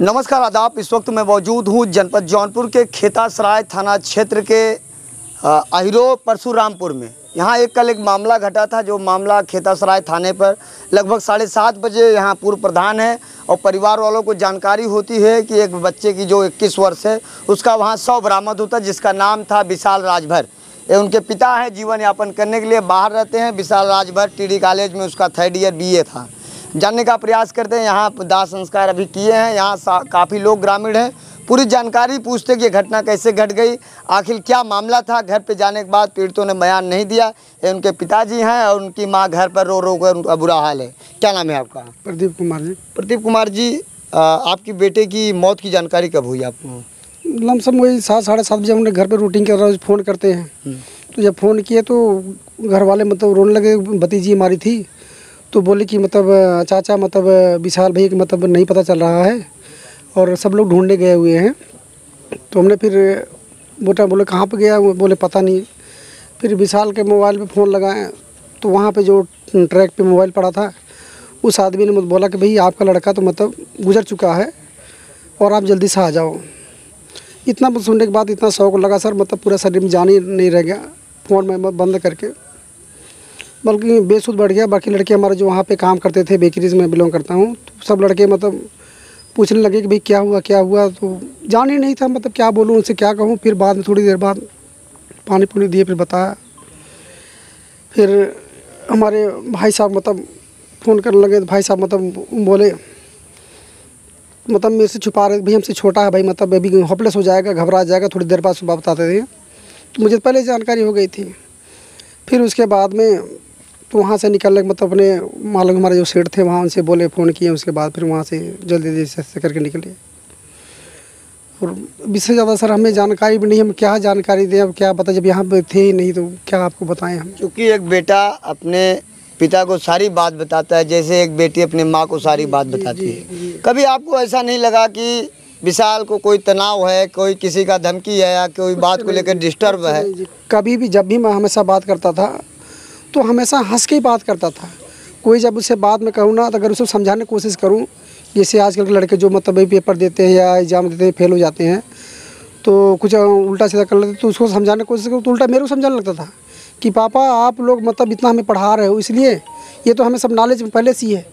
नमस्कार आदाब। इस वक्त मैं मौजूद हूँ जनपद जौनपुर के खेतासराय थाना क्षेत्र के अहिरो परशुरामपुर में। यहाँ कल एक मामला घटा था, जो मामला खेतासराय थाने पर लगभग 7:30 बजे यहाँ पूर्व प्रधान है और परिवार वालों को जानकारी होती है कि एक बच्चे की जो 21 वर्ष है उसका वहाँ शव बरामद होता है, जिसका नाम था विशाल राजभर। ये उनके पिता हैं, जीवन यापन करने के लिए बाहर रहते हैं। विशाल राजभर टीडी कॉलेज में उसका 3rd ईयर BA था। जानने का प्रयास करते हैं। यहाँ दाह संस्कार अभी किए हैं। यहाँ काफ़ी लोग ग्रामीण हैं। पूरी जानकारी पूछते कि ये घटना कैसे घट गई, आखिर क्या मामला था। घर पे जाने के बाद पीड़ितों ने बयान नहीं दिया। ये उनके पिताजी हैं और उनकी माँ घर पर रो रो कर उनका बुरा हाल है। क्या नाम है आपका? प्रदीप कुमार जी। प्रदीप कुमार जी, आपकी बेटे की मौत की जानकारी कब हुई आपको? लमसम वही 7-7:30 बजे हमने घर पे रूटीन कर रहा है, फ़ोन करते हैं। तो जब फ़ोन किए तो घर वाले मतलब रोने लगे। भतीजी हमारी थी तो बोले कि मतलब चाचा मतलब विशाल भाई कि मतलब नहीं पता चल रहा है और सब लोग ढूंढने गए हुए हैं। तो हमने फिर बेटा बोले कहाँ पे गया, बोले पता नहीं। फिर विशाल के मोबाइल पे फ़ोन लगाए तो वहाँ पे जो ट्रैक पे मोबाइल पड़ा था उस आदमी ने मुझे बोला कि भाई आपका लड़का तो मतलब गुजर चुका है और आप जल्दी से आ जाओ। इतना सुनने के बाद इतना शौक लगा सर, मतलब पूरा शरीर में जान ही नहीं रह गया। फ़ोन में बंद करके बल्कि बेसुध बढ़ गया। बाकी लड़के हमारे जो वहाँ पे काम करते थे, बेकरीज में बिलोंग करता हूँ, तो सब लड़के मतलब पूछने लगे कि भाई क्या हुआ। तो जान ही नहीं था, मतलब क्या बोलूँ, उनसे क्या कहूँ। फिर बाद में थोड़ी देर बाद पानी पुनी दिए, फिर बताया। फिर हमारे भाई साहब मतलब फ़ोन करने लगे। तो भाई साहब मतलब बोले मतलब मेरे से छुपा रहे, भाई हमसे छोटा है भाई, मतलब अभी होपलेस हो जाएगा, घबरा जाएगा, थोड़ी देर बाद सुबह बताते थे। तो मुझे पहले जानकारी हो गई थी। फिर उसके बाद में तो वहाँ से निकलने मतलब अपने मालूम हमारे जो सेठ थे वहाँ उनसे बोले, फ़ोन किए। उसके बाद फिर वहाँ से जल्दी से करके निकले। और इससे ज़्यादा सर हमें जानकारी भी नहीं, हम क्या जानकारी दें, अब क्या बता, जब यहाँ पे थे ही नहीं तो क्या आपको बताएं हम। क्योंकि एक बेटा अपने पिता को सारी बात बताता है, जैसे एक बेटी अपनी माँ को सारी बात बताती है। कभी आपको ऐसा नहीं लगा कि विशाल को कोई तनाव है, कोई किसी का धमकी है या कोई बात को लेकर डिस्टर्ब है? कभी भी जब भी मैं हमेशा बात करता था तो हमेशा हंस के ही बात करता था। कोई जब उससे बात में कहूँ ना, तो अगर उसको समझाने की कोशिश करूँ, जैसे आजकल के लड़के जो मतलब पेपर देते हैं या एग्ज़ाम देते हैं, फेल हो जाते हैं तो कुछ उल्टा सीधा कर लेते, तो उसको समझाने की कोशिश करूँ तो उल्टा मेरे को समझाने लगता था कि पापा आप लोग मतलब इतना हमें पढ़ा रहे हो, इसलिए ये तो हमें सब नॉलेज पहले से ही है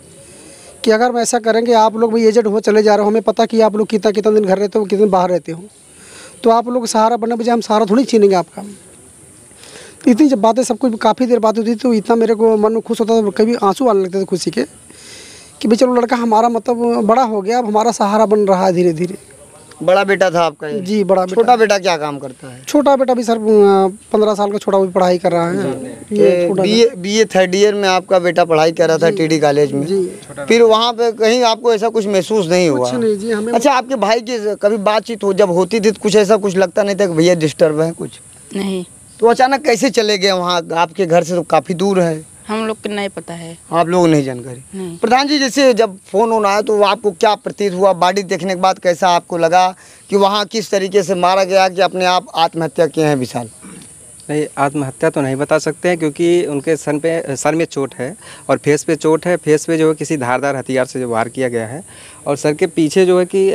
कि अगर हम ऐसा करेंगे, आप लोग भाई एजेड हो चले जा रहे हो, हमें पता कि आप लोग कितना दिन घर रहते हो, कितने दिन बाहर रहते हो, तो आप लोग सहारा बनने बजाय हम सहारा थोड़ी छीनेंगे आपका। तो इतनी जब बातें सब कुछ काफ़ी देर बात होती तो इतना मेरे को मन में खुश होता था, कभी आंसू आने लगते थे खुशी के कि भाई चलो लड़का हमारा मतलब बड़ा हो गया, अब हमारा सहारा बन रहा है धीरे धीरे। बड़ा बेटा था आपका ये? जी बड़ा बेटा। छोटा बेटा क्या काम करता है? छोटा बेटा भी सर 15 साल का छोटा भी पढ़ाई कर रहा है। BA 3rd ईयर में आपका बेटा पढ़ाई कर रहा था टीडी कॉलेज में। फिर वहाँ पे कहीं आपको ऐसा कुछ महसूस नहीं हुआ? नहीं जी, हमें अच्छा, आपके भाई की कभी बातचीत हो जब होती थी तो कुछ ऐसा कुछ लगता नहीं था कि भैया डिस्टर्ब है कुछ? नहीं। तो अचानक कैसे चले गए वहाँ? आपके घर से तो काफ़ी दूर है। हम लोग को नहीं पता है। आप लोगों को नहीं जानकारी? नहीं। प्रधान जी, जैसे जब फ़ोन होना है तो आपको क्या प्रतीत हुआ? बॉडी देखने के बाद कैसा आपको लगा कि वहाँ किस तरीके से मारा गया कि अपने आप आत्महत्या किए हैं विशाल? नहीं, आत्महत्या तो नहीं बता सकते हैं क्योंकि उनके सर में चोट है और फेस पे चोट है। फेस पे जो है किसी धारदार हथियार से जो वार किया गया है और सर के पीछे जो है कि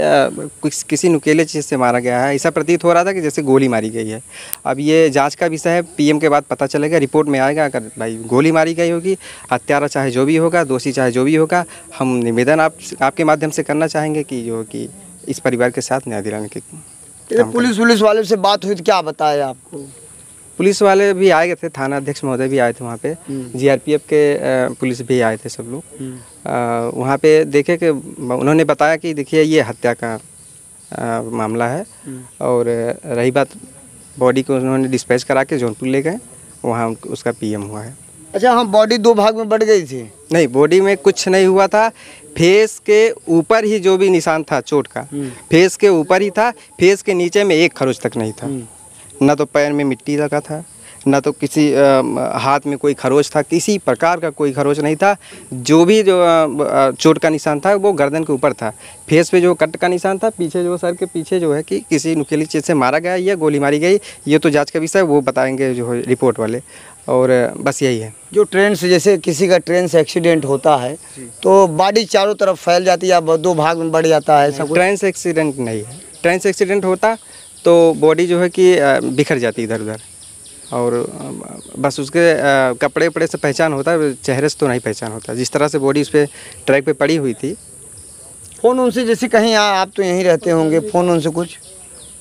किसी नुकीले चीज़ से मारा गया है। ऐसा प्रतीत हो रहा था कि जैसे गोली मारी गई है। अब ये जांच का विषय है, PM के बाद पता चलेगा, रिपोर्ट में आएगा। अगर भाई गोली मारी गई होगी, हत्यारा चाहे जो भी होगा, दोषी चाहे जो भी होगा, हम निवेदन आपके माध्यम से करना चाहेंगे कि जो कि इस परिवार के साथ न्याय दिलाने के। पुलिस वाले से बात हुई तो क्या बताया आपको? पुलिस वाले भी आए गए थे, थाना अध्यक्ष महोदय भी आए थे वहाँ पे, GRPF के पुलिस भी आए थे सब लोग। वहाँ पे देखे कि उन्होंने बताया कि देखिए ये हत्या का मामला है और रही बात, बॉडी को उन्होंने डिस्पैच करा के जौनपुर ले गए, वहाँ उसका PM हुआ है। अच्छा, हाँ, बॉडी 2 भाग में बढ़ गई थी? नहीं, बॉडी में कुछ नहीं हुआ था। फेस के ऊपर ही जो भी निशान था चोट का, फेस के ऊपर ही था। फेस के नीचे में एक खरोच तक नहीं था। ना तो पैर में मिट्टी लगा था, ना तो किसी हाथ में कोई खरोच था, किसी प्रकार का कोई खरोच नहीं था। जो भी जो चोट का निशान था वो गर्दन के ऊपर था। फेस पे जो कट का निशान था, पीछे जो सर के पीछे जो है कि किसी नुकीली चीज़ से मारा गया या गोली मारी गई, ये तो जांच का विषय है, वो बताएंगे जो है रिपोर्ट वाले। और बस यही है। जो ट्रेन से, जैसे किसी का ट्रेन से एक्सीडेंट होता है तो बॉडी चारों तरफ फैल जाती है या दो भाग में बढ़ जाता है, ऐसा कुछ? ट्रेन से एक्सीडेंट नहीं है। ट्रेन से एक्सीडेंट होता तो बॉडी जो है कि बिखर जाती इधर उधर, और बस उसके कपड़े वपड़े से पहचान होता है, चेहरे से तो नहीं पहचान होता। जिस तरह से बॉडी उस पर ट्रैक पे पड़ी हुई थी। फ़ोन उनसे, जैसे कहीं आप तो यहीं रहते होंगे, फ़ोन उनसे कुछ?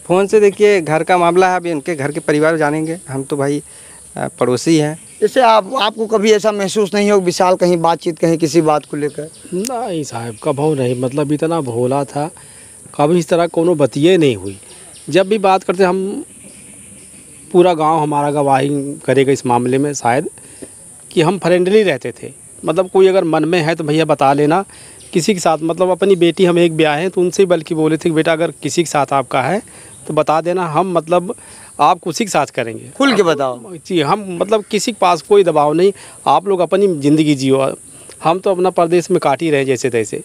फ़ोन से देखिए घर का मामला है, अभी उनके घर के परिवार जानेंगे, हम तो भाई पड़ोसी हैं। जैसे आपको कभी ऐसा महसूस नहीं हो विशाल कहीं बातचीत, कहीं किसी बात को लेकर? नहीं साहब, कभी नहीं, मतलब इतना भोला था, कभी इस तरह कोनो बतिये नहीं हुई। जब भी बात करते हम, पूरा गांव हमारा गवाही करेगा इस मामले में शायद, कि हम फ्रेंडली रहते थे। मतलब कोई अगर मन में है तो भैया बता लेना किसी के साथ। मतलब अपनी बेटी हम एक ब्याह हैं तो उनसे बल्कि बोले थे कि बेटा अगर किसी के साथ आपका है तो बता देना, हम मतलब आप उसी के साथ करेंगे। खुल के बताओ जी, हम मतलब किसी के पास कोई दबाव नहीं, आप लोग अपनी ज़िंदगी जियो, हम तो अपना परदेश में काट ही रहे जैसे तैसे।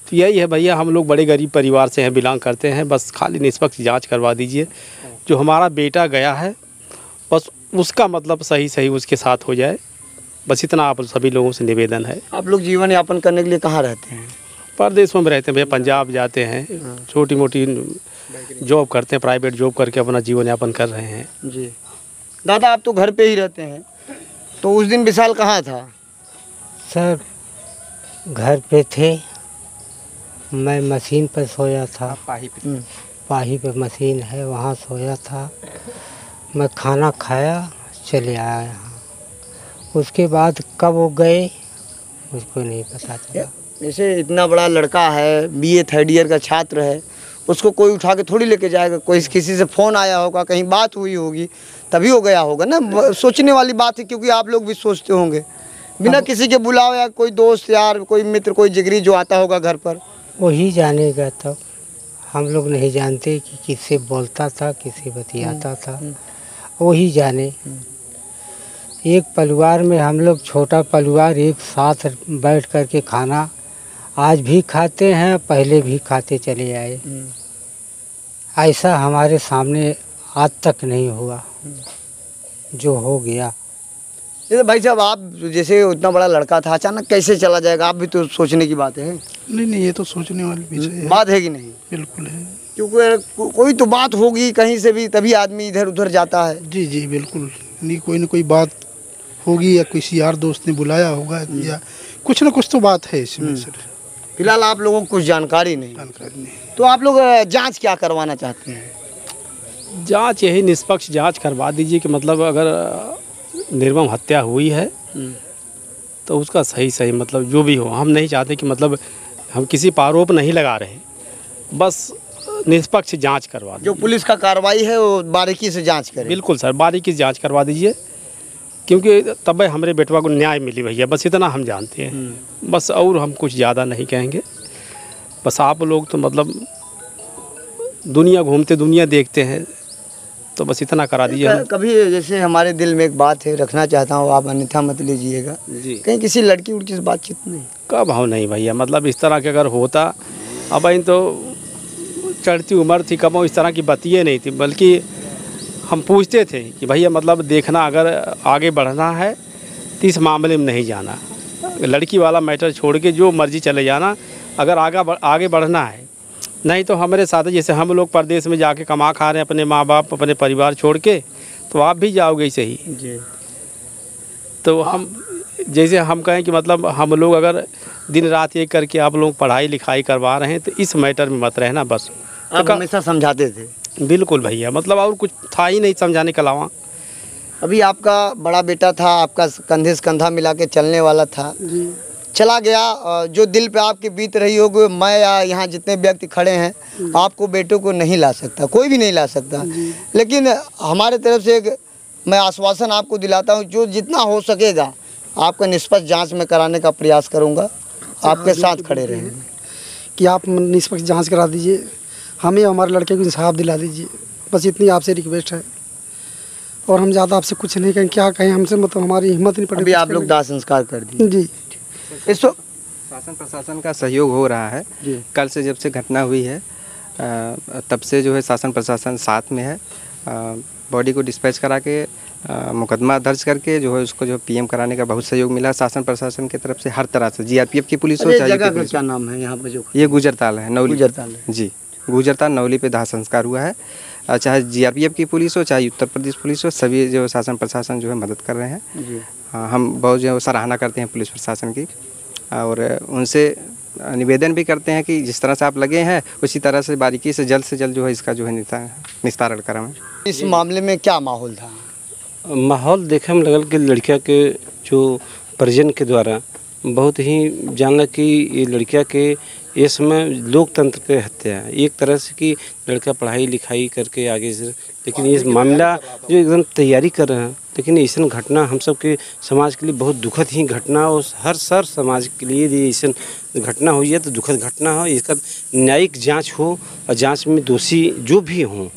तो यही है भैया, हम लोग बड़े गरीब परिवार से हैं, बिलोंग करते हैं, बस खाली निष्पक्ष जांच करवा दीजिए। जो हमारा बेटा गया है बस उसका मतलब सही सही उसके साथ हो जाए, बस इतना आप सभी लोगों से निवेदन है। आप लोग जीवन यापन करने के लिए कहाँ रहते हैं? परदेशों में रहते हैं भैया, पंजाब जाते हैं, छोटी मोटी जॉब करते हैं, प्राइवेट जॉब करके अपना जीवन यापन कर रहे हैं। जी दादा, आप तो घर पे ही रहते हैं, तो उस दिन विशाल कहाँ था? सर घर पे थे, मैं मशीन पर सोया था, पाही पे मशीन है वहाँ सोया था। मैं खाना खाया चले आया यहाँ। उसके बाद कब वो गए मुझको नहीं पता चला। जैसे इतना बड़ा लड़का है, बीए थर्ड ईयर का छात्र है, उसको कोई उठा के थोड़ी लेके जाएगा। कोई किसी से फ़ोन आया होगा, कहीं बात हुई होगी, तभी हो गया होगा ना। सोचने वाली बात है, क्योंकि आप लोग भी सोचते होंगे बिना किसी के बुलाओ, या कोई दोस्त यार, कोई मित्र, कोई जिगरी जो आता होगा घर पर, वही जानेगा। तब हम लोग नहीं जानते कि किससे बोलता था, किससे बतियाता था, वही जाने। एक परिवार में हम लोग, छोटा परिवार, एक साथ बैठ कर के खाना आज भी खाते हैं, पहले भी खाते चले आए। ऐसा हमारे सामने आज तक नहीं हुआ जो हो गया। जैसे भाई साहब, आप जैसे उतना बड़ा लड़का था, अचानक कैसे चला जाएगा? आप भी तो सोचने की बात है। नहीं, ये तो सोचने वाली विषय है। बात है कि नहीं? बिल्कुल है, क्योंकि कोई तो बात होगी कहीं से भी, तभी आदमी इधर उधर जाता है। जी जी बिल्कुल। नहीं, कोई ना कोई बात होगी, या किसी यार दोस्त ने बुलाया होगा, या कुछ ना कुछ तो बात है इसमें सर। फिलहाल आप लोगों को कुछ जानकारी नहीं? तो आप लोग जांच क्या करवाना चाहते हैं? जांच यही निष्पक्ष जांच करवा दीजिए कि मतलब अगर निर्मम हत्या हुई है तो उसका सही सही मतलब जो भी हो, हम नहीं चाहते कि मतलब हम किसी पर आरोप नहीं लगा रहे, बस निष्पक्ष जांच करवा। जो पुलिस का कार्रवाई है वो बारीकी से जांच करें। बिल्कुल सर, बारीकी से जांच करवा दीजिए, क्योंकि तब हमारे बेटवा को न्याय मिली भैया, बस इतना हम जानते हैं। बस और हम कुछ ज़्यादा नहीं कहेंगे। बस आप लोग तो मतलब दुनिया घूमते, दुनिया देखते हैं, तो बस इतना करा दीजिए। कभी जैसे हमारे दिल में एक बात है, रखना चाहता हूँ, आप अन्यथा मत लीजिएगा। कहीं किसी लड़की उड़की से बातचीत नहीं? कब हो नहीं भैया, मतलब इस तरह के अगर होता, अब इन तो चढ़ती उम्र थी, कब इस तरह की बातें नहीं थी, बल्कि हम पूछते थे कि भैया मतलब देखना, अगर आगे बढ़ना है तो इस मामले में नहीं जाना, लड़की वाला मैटर छोड़ के जो मर्जी चले जाना, अगर आगे बढ़ना है। नहीं तो हमारे साथ जैसे हम लोग परदेश में जाके कमा खा रहे हैं, अपने माँ बाप, अपने परिवार छोड़ के, तो आप भी जाओगे सही जी। तो हम जैसे हम कहें कि मतलब हम लोग अगर दिन रात एक करके आप लोग पढ़ाई लिखाई करवा रहे हैं तो इस मैटर में मत रहना। बस आप हमेशा समझाते थे? बिल्कुल भैया, मतलब और कुछ था ही नहीं समझाने के अलावा। अभी आपका बड़ा बेटा था, आपका कंधे से कंधा मिला के चलने वाला था जी, चला गया। जो दिल पे आपके बीत रही होगी, मैं या यहाँ जितने व्यक्ति खड़े हैं, आपको बेटों को नहीं ला सकता, कोई भी नहीं ला सकता, लेकिन हमारे तरफ से एक मैं आश्वासन आपको दिलाता हूँ, जो जितना हो सकेगा आपका निष्पक्ष जांच में कराने का प्रयास करूँगा, आपके साथ खड़े रहेंगे। कि आप निष्पक्ष जांच करा दीजिए, हमें हमारे लड़के को इंसाफ दिला दीजिए, बस इतनी आपसे रिक्वेस्ट है। और हम ज़्यादा आपसे कुछ नहीं कहें, क्या कहें, हमसे मतलब हमारी हिम्मत नहीं पड़ेगी। अभी आप लोग दाह संस्कार कर दिए जी। इस वक्त शासन प्रशासन का सहयोग हो रहा है जी। कल से जब से घटना हुई है तब से जो है शासन प्रशासन साथ में है। बॉडी को डिस्पैच करा के मुकदमा दर्ज करके जो है उसको जो पीएम कराने का बहुत सहयोग मिला शासन प्रशासन की तरफ से, हर तरह से, जीआरपीएफ की पुलिस हो अरे चाहे जगह यूपी का पुलिस क्या नाम है यहाँ पर जो हो। ये गुजरताल है, नौली गुजरताल है। जी, गुजरताल नौली पे दाह संस्कार हुआ है। चाहे जीआरपीएफ की पुलिस हो चाहे उत्तर प्रदेश पुलिस हो, सभी जो शासन प्रशासन जो है मदद कर रहे हैं। जी हम बहुत जो है सराहना करते हैं पुलिस प्रशासन की, और उनसे निवेदन भी करते हैं कि जिस तरह से आप लगे हैं उसी तरह से बारीकी से जल्द जो है इसका जो है निस्तारण कराएं। इस मामले में क्या माहौल था? माहौल देखे में लगल कि लड़किया के जो परिजन के द्वारा बहुत ही जानला कि ये लड़किया के ये समय लोकतंत्र के हत्या है एक तरह से कि लड़का पढ़ाई लिखाई करके आगे से, लेकिन ये मामला जो एकदम तैयारी कर रहे हैं, लेकिन ऐसा घटना हम सब के समाज के लिए बहुत दुखद ही घटना, और हर समाज के लिए ऐसा घटना हुई है तो दुखद घटना हो, इसका न्यायिक जांच हो और जांच में दोषी जो भी हों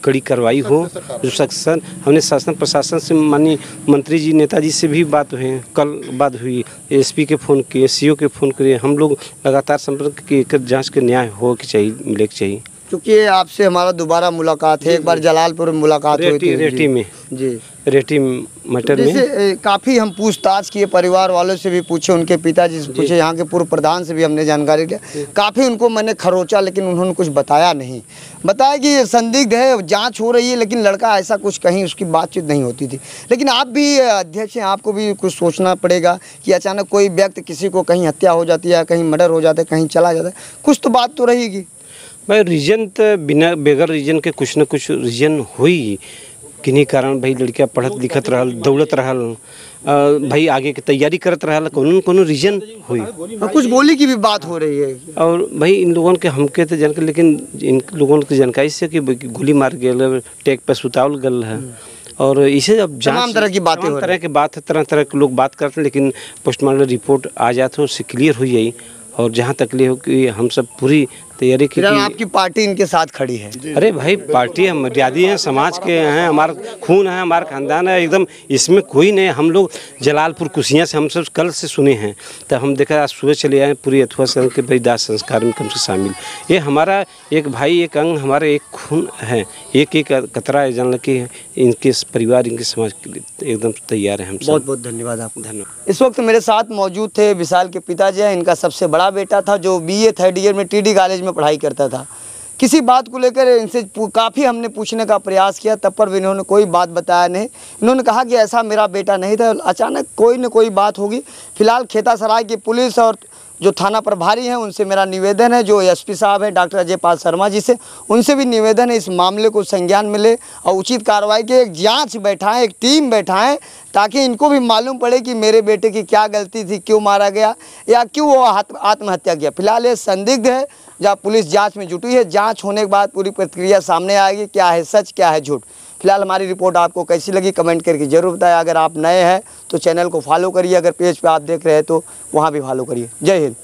कड़ी कार्रवाई हो। जो शासन हमने शासन प्रशासन से माननीय मंत्री जी नेताजी से भी बात हुई, कल बात हुई, एसपी के फ़ोन किए, सीओ के फ़ोन किए, हम लोग लगातार संपर्क किए, जांच के न्याय हो के चाहिए, मिले के चाहिए। क्योंकि आपसे हमारा दोबारा मुलाकात है, एक बार जलालपुर में मुलाकात हुई थी रेटी में जी, रेटी मटर में। जैसे काफ़ी हम पूछताछ किए, परिवार वालों से भी पूछे, उनके पिताजी से पूछे, यहाँ के पूर्व प्रधान से भी हमने जानकारी लिया, काफ़ी उनको मैंने खरोचा, लेकिन उन्होंने कुछ बताया नहीं। बताया कि ये संदिग्ध है, जांच हो रही है, लेकिन लड़का ऐसा कुछ कहीं उसकी बातचीत नहीं होती थी। लेकिन आप भी अध्यक्ष हैं, आपको भी कुछ सोचना पड़ेगा कि अचानक कोई व्यक्ति किसी को कहीं हत्या हो जाती है, कहीं मर्डर हो जाता है, कहीं चला जाता है, कुछ तो बात तो रहेगी भाई। रीजन तो बिना बगैर रीजन के कुछ न कुछ रीजन हुई, किन्हीं कारण भाई लड़कियाँ पढ़त लिखत रहल, दौड़त रहल, भाई आगे की तैयारी करत रहल, कोनो रीजन हुई, और कुछ गोली की भी बात हो रही है। और भाई इन लोगों के हमके तो जानकारी, लेकिन इन लोगों की जानकारी से कि गोली मार गए, टेक पे सुतावल गल है, और इसे अब तमाम तरह की बातें हो रही हैं। तरह की बात है, तरह तरह के लोग बात करते हैं, लेकिन पोस्टमार्टम रिपोर्ट आ जाते उससे क्लियर हो जाई। और जहाँ तक ले हो कि हम सब पूरी तैयारी की। आपकी पार्टी इनके साथ खड़ी है? अरे भाई पार्टी हम मर्यादी हैं, समाज के हैं, हमारा खून है, हमारा खानदान है, एकदम इसमें कोई नहीं। हम लोग जलालपुर कुसिया से हम सब कल से सुने हैं, तो हम देखा आज सुबह चले आए पूरी अथवा संघ के भाई दाह संस्कार में कम से शामिल। ये हमारा एक भाई एक अंग, हमारा एक खून है, एक एक कतरा है, जान लगे इनके परिवार इनके समाज के लिए एकदम तैयार है हम सब। बहुत बहुत धन्यवाद आपको। धन्यवाद। इस वक्त मेरे साथ मौजूद थे विशाल के पिताजी हैं, इनका सबसे बड़ा बेटा था जो BA थर्ड ईयर में TD कॉलेज में पढ़ाई करता था। किसी बात को लेकर इनसे काफ़ी हमने पूछने का प्रयास किया, तब पर भी इन्होंने कोई बात बताया नहीं। इन्होंने कहा कि ऐसा मेरा बेटा नहीं था, अचानक कोई न कोई बात होगी। फिलहाल खेतासराय की पुलिस और जो थाना प्रभारी हैं उनसे मेरा निवेदन है, जो SP साहब हैं डॉक्टर अजय पाल शर्मा जी से, उनसे भी निवेदन है इस मामले को संज्ञान मिले और उचित कार्रवाई के एक जांच बैठाएं, एक टीम बैठाएं, ताकि इनको भी मालूम पड़े कि मेरे बेटे की क्या गलती थी, क्यों मारा गया या क्यों वो आत्महत्या किया। फिलहाल ये संदिग्ध है, जहाँ पुलिस जांच में जुटी है। जांच होने के बाद पूरी प्रक्रिया सामने आएगी, क्या है सच क्या है झूठ। फिलहाल हमारी रिपोर्ट आपको कैसी लगी कमेंट करके जरूर बताएं। अगर आप नए हैं तो चैनल को फॉलो करिए, अगर पेज पे आप देख रहे हैं तो वहाँ भी फॉलो करिए। जय हिंद।